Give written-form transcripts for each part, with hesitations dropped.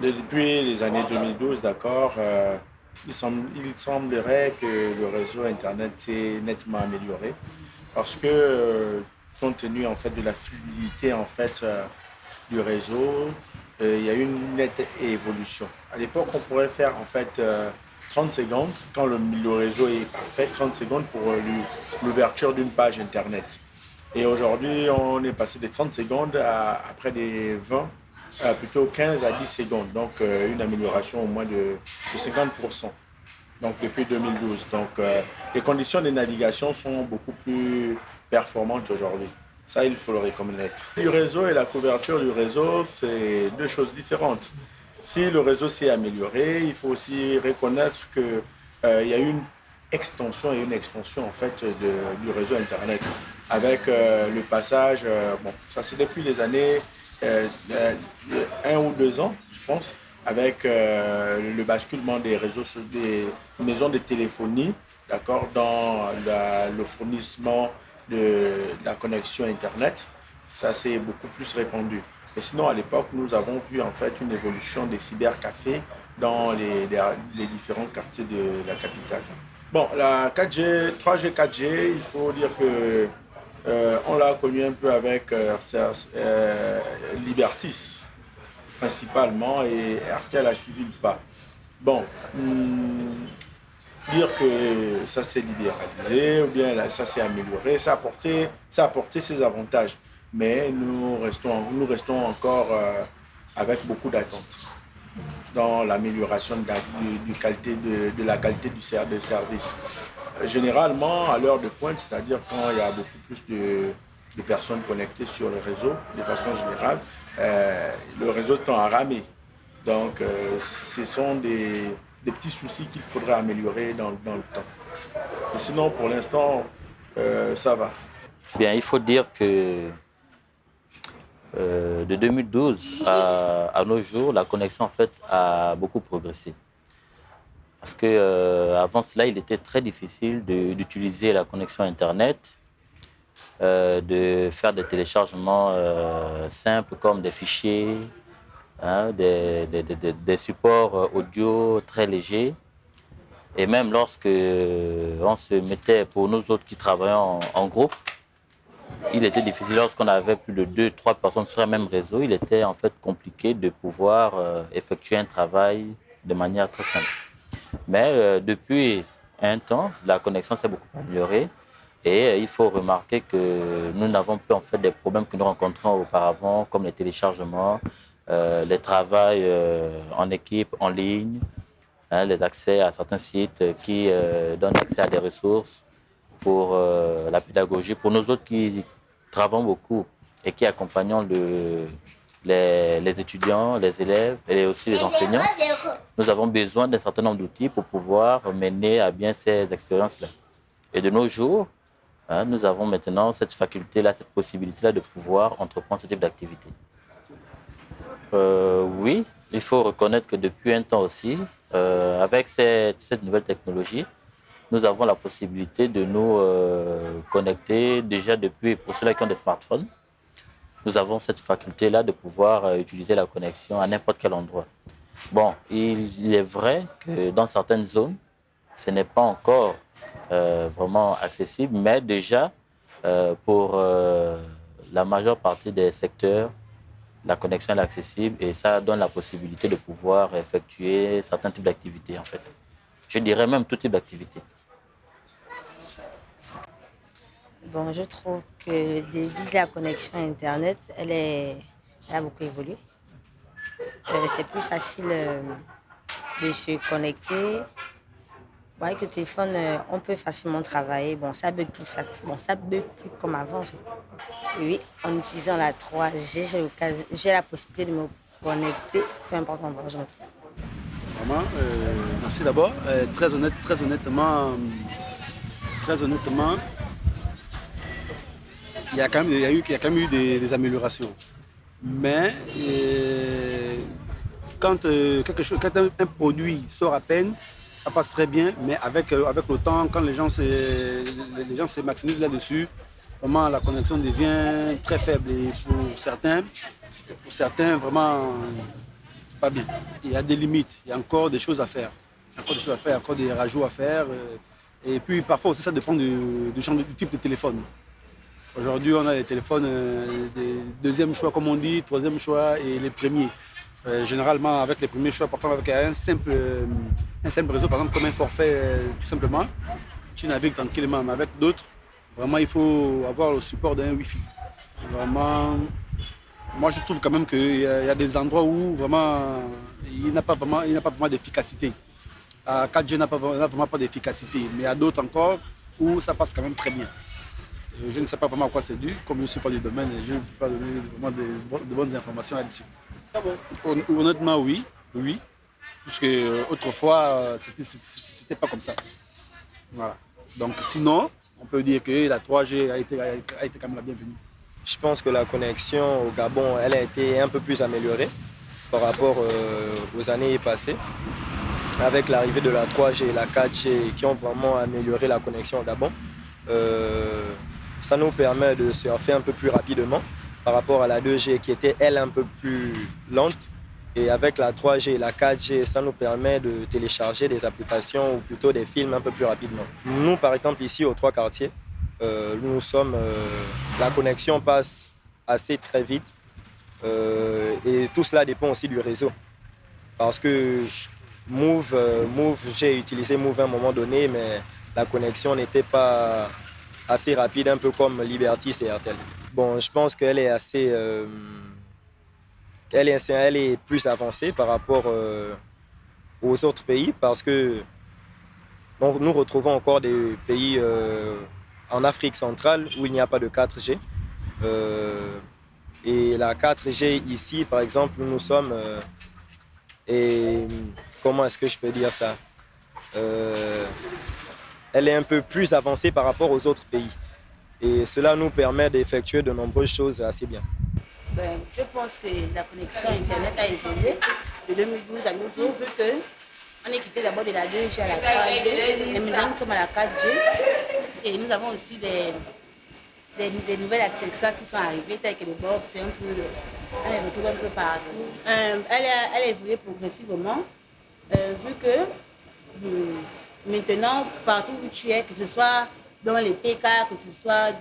Depuis les années 2012, d'accord, il semblerait que le réseau Internet s'est nettement amélioré parce que, compte tenu en fait de la fluidité en fait du réseau, il y a eu une nette évolution. À l'époque, on pourrait faire en fait 30 secondes, quand le réseau est parfait, 30 secondes pour l'ouverture d'une page Internet. Et aujourd'hui, on est passé des 30 secondes à près des 20, plutôt 15 à 10 secondes. Donc, une amélioration au moins de 50%. Donc, depuis 2012. Donc, les conditions de navigation sont beaucoup plus performantes aujourd'hui. Ça, il faut le reconnaître. Le réseau et la couverture du réseau, c'est deux choses différentes. Si le réseau s'est amélioré, il faut aussi reconnaître que il y a eu une extension et une expansion en fait du réseau Internet avec le passage, bon, ça c'est depuis les années euh, 1 ou 2 ans, je pense, avec le basculement des réseaux, des maisons de téléphonie, d'accord, dans le fournissement de la connexion Internet. Ça s'est beaucoup plus répandu. Et sinon, à l'époque, nous avons vu en fait une évolution des cybercafés dans les différents quartiers de la capitale. Bon, la 4G, 3G, 4G, il faut dire que on l'a connu un peu avec Libertis principalement et RTL a suivi le pas. Bon, dire que ça s'est libéralisé ou bien là, ça s'est amélioré, ça a apporté ses avantages. Mais nous restons encore avec beaucoup d'attentes dans l'amélioration qualité de la qualité de service. Généralement, à l'heure de pointe, c'est-à-dire quand il y a beaucoup plus de personnes connectées sur le réseau, de façon générale, le réseau tend à ramer. Donc, ce sont des petits soucis qu'il faudrait améliorer dans le temps. Et sinon, pour l'instant, ça va. Bien, il faut dire que de 2012 à nos jours, la connexion en fait a beaucoup progressé. Parce que avant cela, il était très difficile d'utiliser la connexion Internet, de faire des téléchargements simples comme des fichiers, hein, des supports audio très légers. Et même lorsque on se mettait, pour nous autres qui travaillons en groupe, il était difficile lorsqu'on avait plus de 2, 3 personnes sur un même réseau. Il était en fait compliqué de pouvoir effectuer un travail de manière très simple. Mais depuis un temps, la connexion s'est beaucoup améliorée et il faut remarquer que nous n'avons plus en fait des problèmes que nous rencontrions auparavant, comme les téléchargements, les travails en équipe, en ligne, hein, les accès à certains sites qui donnent accès à des ressources pour la pédagogie. Pour nous autres qui travaillons beaucoup et qui accompagnons les étudiants, les élèves et aussi les enseignants, nous avons besoin d'un certain nombre d'outils pour pouvoir mener à bien ces expériences-là. Et de nos jours, hein, nous avons maintenant cette faculté-là, cette possibilité-là de pouvoir entreprendre ce type d'activité. Oui, il faut reconnaître que depuis un temps aussi, avec cette nouvelle technologie, nous avons la possibilité de nous connecter déjà depuis, pour ceux-là qui ont des smartphones, nous avons cette faculté-là de pouvoir utiliser la connexion à n'importe quel endroit. Bon, il est vrai que dans certaines zones, ce n'est pas encore vraiment accessible, mais déjà, pour la majeure partie des secteurs, la connexion est accessible et ça donne la possibilité de pouvoir effectuer certains types d'activités, en fait. Je dirais même tout type d'activité. Bon, je trouve que le débit de la connexion Internet, elle a beaucoup évolué. C'est plus facile de se connecter. Ouais, avec le téléphone, on peut facilement travailler. Bon, ça bug plus bon, ça bug plus comme avant, en fait. Oui, en utilisant la 3G, j'ai la possibilité de me connecter, peu importe l'endroit où je me trouve. Vraiment, merci d'abord. Très honnêtement, il y a quand même eu des améliorations. Mais quand un produit sort à peine, ça passe très bien. Mais avec le temps, quand les gens se maximisent là-dessus, vraiment la connexion devient très faible. Et pour certains vraiment, pas bien. Il y a des limites, il y a encore des choses à faire. Il y a encore des choses à faire, encore des rajouts à faire. Et puis parfois aussi ça dépend du type de téléphone. Aujourd'hui, on a les téléphones des deuxième choix, comme on dit, troisième choix et les premiers. Généralement, avec les premiers choix, parfois avec un simple réseau, par exemple, comme un forfait, tout simplement, tu navigues tranquillement. Mais avec d'autres, vraiment, il faut avoir le support d'un Wi-Fi. Vraiment, moi, je trouve quand même qu'il y a des endroits où vraiment, il n'a pas vraiment d'efficacité. 4G n'a vraiment pas d'efficacité. Mais il y a d'autres encore où ça passe quand même très bien. Je ne sais pas vraiment à quoi c'est dû, comme je ne suis pas du domaine, je ne peux pas donner vraiment de bonnes informations là-dessus. Honnêtement, oui. Parce que autrefois, c'était pas comme ça. Voilà. Donc sinon, on peut dire que la 3G a été quand même la bienvenue. Je pense que la connexion au Gabon, elle a été un peu plus améliorée par rapport aux années passées. Avec l'arrivée de la 3G et la 4G qui ont vraiment amélioré la connexion au Gabon. Ça nous permet de surfer un peu plus rapidement par rapport à la 2G qui était, elle, un peu plus lente. Et avec la 3G et la 4G, ça nous permet de télécharger des applications ou plutôt des films un peu plus rapidement. Nous, par exemple, ici, aux Trois Quartiers, la connexion passe assez très vite. Et tout cela dépend aussi du réseau. Parce que j'ai utilisé Move à un moment donné, mais la connexion n'était pas assez rapide, un peu comme Liberty et Airtel. Bon, je pense qu'elle est elle est plus avancée par rapport aux autres pays parce que donc, nous retrouvons encore des pays en Afrique centrale où il n'y a pas de 4G. Et la 4G ici, par exemple, nous sommes... et comment est-ce que je peux dire ça? Elle est un peu plus avancée par rapport aux autres pays. Et cela nous permet d'effectuer de nombreuses choses assez bien. Ben, je pense que la connexion Internet a évolué de 2012 à nos jours, vu qu'on est quitté d'abord de la 2G à la 3G, et maintenant nous sommes à la 4G. Et nous avons aussi des nouvelles accessoires qui sont arrivées, telles que les box, on les retrouve un peu partout. Elle a évolué progressivement, vu que maintenant, partout où tu es, que ce soit dans les PK, que ce soit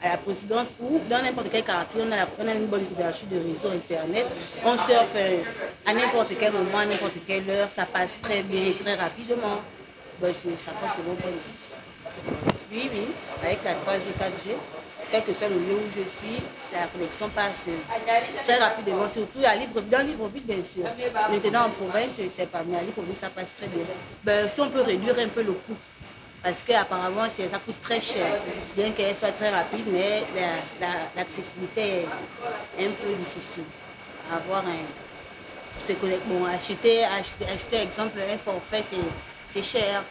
à la présidence ou dans n'importe quel quartier, on a une bonne couverture de réseau Internet. On surfe à n'importe quel moment, à n'importe quelle heure, ça passe très bien et très rapidement. Ben, ça passe au bon point de vue. Oui, avec la 3G, 4G, quel que soit le lieu où je suis, la connexion passe très rapidement, surtout dans Libreville, bien sûr. Maintenant, en province, c'est pas mieux. À Libreville, ça passe très bien. Ben, si on peut réduire un peu le coût, parce qu'apparemment, ça coûte très cher, bien qu'elle soit très rapide, mais l'accessibilité est un peu difficile. Avoir bon, acheter, exemple, un forfait, c'est cher.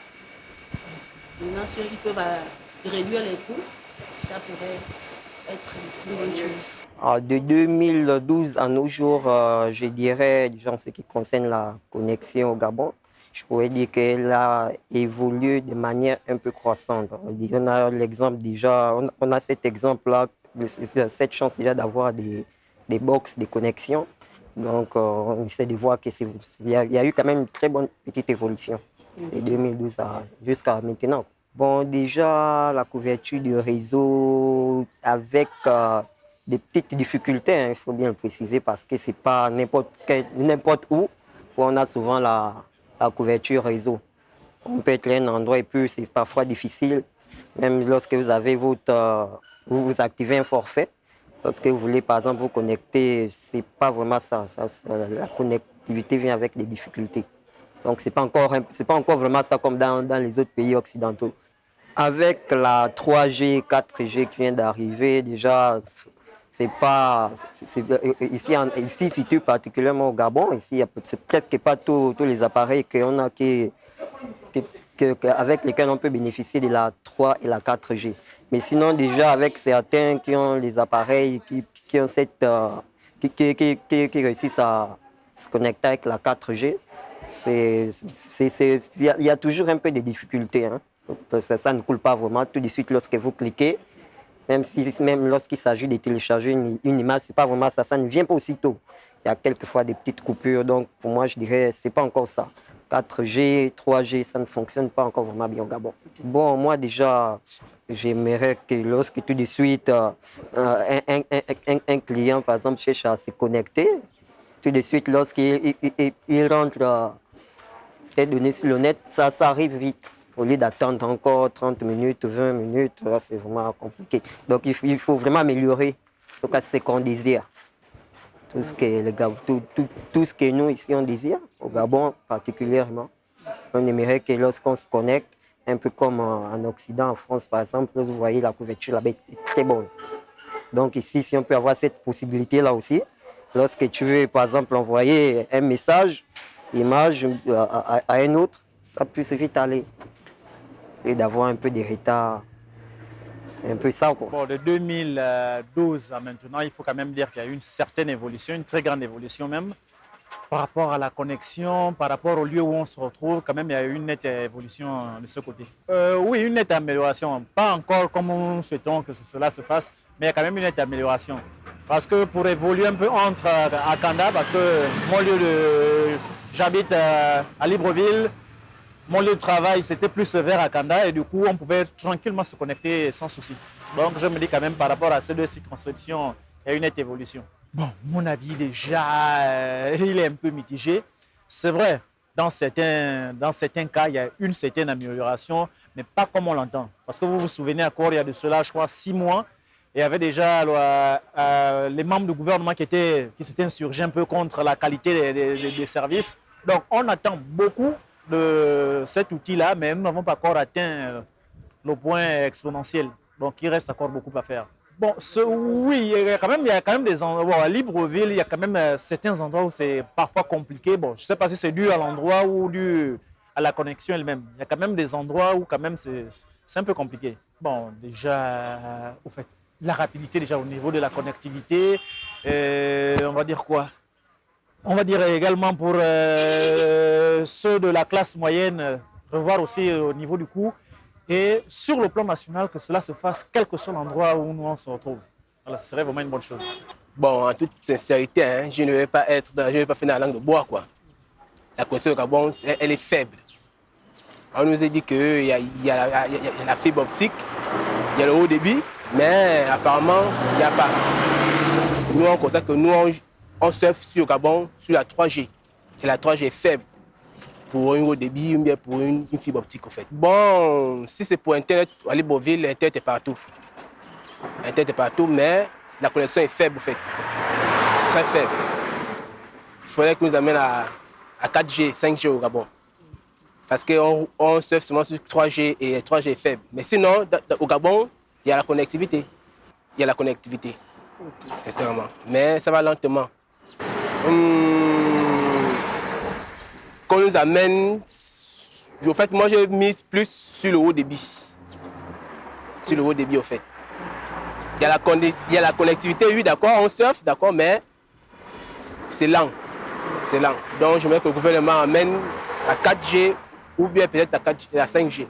Maintenant, si ils peuvent réduire les coûts, ça pourrait être une bonne chose. De 2012 à nos jours, je dirais, en ce qui concerne la connexion au Gabon, je pourrais dire qu'elle a évolué de manière un peu croissante. On a l'exemple déjà, on a cet exemple-là, cette chance déjà d'avoir des box, des connexions. Donc, on essaie de voir qu'il y a eu quand même une très bonne petite évolution de 2012 jusqu'à maintenant. Bon, déjà, la couverture du réseau avec des petites difficultés, hein, il faut bien le préciser, parce que ce n'est pas n'importe où on a souvent la couverture réseau. On peut être à un endroit et puis c'est parfois difficile, même lorsque vous avez vous activez un forfait, lorsque vous voulez par exemple vous connecter, c'est pas vraiment ça, la connectivité vient avec des difficultés. Donc c'est pas encore vraiment ça comme dans les autres pays occidentaux. Avec la 3G, 4G qui vient d'arriver, déjà ici surtout particulièrement au Gabon, ici il y a presque pas tous les appareils qu'on a avec lesquels on peut bénéficier de la 3 et la 4G. Mais sinon déjà avec certains qui ont les appareils qui réussissent à se connecter avec la 4G, il y a toujours un peu de difficultés, hein. Ça ne coule pas vraiment tout de suite lorsque vous cliquez. Même lorsqu'il s'agit de télécharger une image, c'est pas vraiment ça, ça ne vient pas aussitôt. il y a quelquefois des petites coupures. Donc, pour moi, je dirais, ce n'est pas encore ça. 4G, 3G, ça ne fonctionne pas encore vraiment bien au Gabon. Bon, moi, déjà, j'aimerais que lorsque tout de suite, un client, par exemple, cherche à se connecter, tout de suite, lorsqu'il rentre ses données sur le net, ça arrive vite. Au lieu d'attendre encore 30 minutes, 20 minutes, là, c'est vraiment compliqué. Donc, il faut vraiment améliorer. En tout cas, c'est ce qu'on désire. Tout ce que nous, ici, on désire, au Gabon particulièrement. On aimerait que lorsqu'on se connecte, un peu comme en Occident, en France, par exemple, vous voyez, la couverture là-bas est très bonne. Donc ici, si on peut avoir cette possibilité-là aussi, lorsque tu veux, par exemple, envoyer un message, image à un autre, ça peut se vite aller. Et d'avoir un peu de retard. Un peu ça, quoi. Bon, de 2012 à maintenant, il faut quand même dire qu'il y a eu une certaine évolution, une très grande évolution même, par rapport à la connexion, par rapport au lieu où on se retrouve, quand même, il y a eu une nette évolution de ce côté. Oui, une nette amélioration. Pas encore comme nous souhaitons que cela se fasse, mais il y a quand même une nette amélioration. Parce que pour évoluer un peu entre à Kanda, parce que mon lieu de... J'habite à Libreville, mon lieu de travail, c'était plus vers Akanda et du coup, on pouvait tranquillement se connecter sans souci. Donc, je me dis quand même, par rapport à ces deux circonscriptions, il y a une nette évolution. Bon, mon avis déjà, il est un peu mitigé. C'est vrai, dans certains cas, il y a une certaine amélioration, mais pas comme on l'entend. Parce que vous vous souvenez encore, il y a de cela, je crois, 6 mois, il y avait déjà les membres du gouvernement qui s'étaient insurgés un peu contre la qualité des services. Donc, on attend beaucoup de cet outil-là, mais nous n'avons pas encore atteint le point exponentiel. Donc, il reste encore beaucoup à faire. Bon, oui, il y a quand même des endroits, bon, à Libreville, il y a quand même certains endroits où c'est parfois compliqué. Bon, je ne sais pas si c'est dû à l'endroit ou dû à la connexion elle-même. Il y a quand même des endroits où quand même c'est un peu compliqué. Bon, déjà, au fait, la rapidité déjà au niveau de la connectivité, on va dire quoi? On va dire également pour ceux de la classe moyenne, revoir aussi au niveau du coût. Et sur le plan national, que cela se fasse quel que soit l'endroit où nous on se retrouve. Voilà, ce serait vraiment une bonne chose. Bon, en toute sincérité, hein, je ne vais pas faire dans la langue de bois, quoi. La connexion au Gabon, elle est faible. On nous a dit qu'il y a la fibre optique, il y a le haut débit, mais apparemment, il n'y a pas. Nous, on constate que nous, on surfe sur le Gabon sur la 3G. Et la 3G est faible pour un haut débit ou bien pour une fibre optique, en fait. Bon, si c'est pour Internet, à Libreville, Internet est partout. Internet est partout, mais la connexion est faible, en fait. Très faible. Il faudrait que nous amène à 4G, 5G au Gabon. Parce qu'on surfe seulement sur 3G et 3G est faible. Mais sinon, au Gabon, il y a la connectivité. Il y a la connectivité, sincèrement. Mais ça va lentement. Qu'on nous amène, en fait, moi j'ai mis plus sur le haut débit. Sur le haut débit, au fait. Il y a la connectivité, oui, d'accord, on surfe, d'accord, mais c'est lent. C'est lent. Donc je veux que le gouvernement amène à 4G ou bien peut-être à 5G.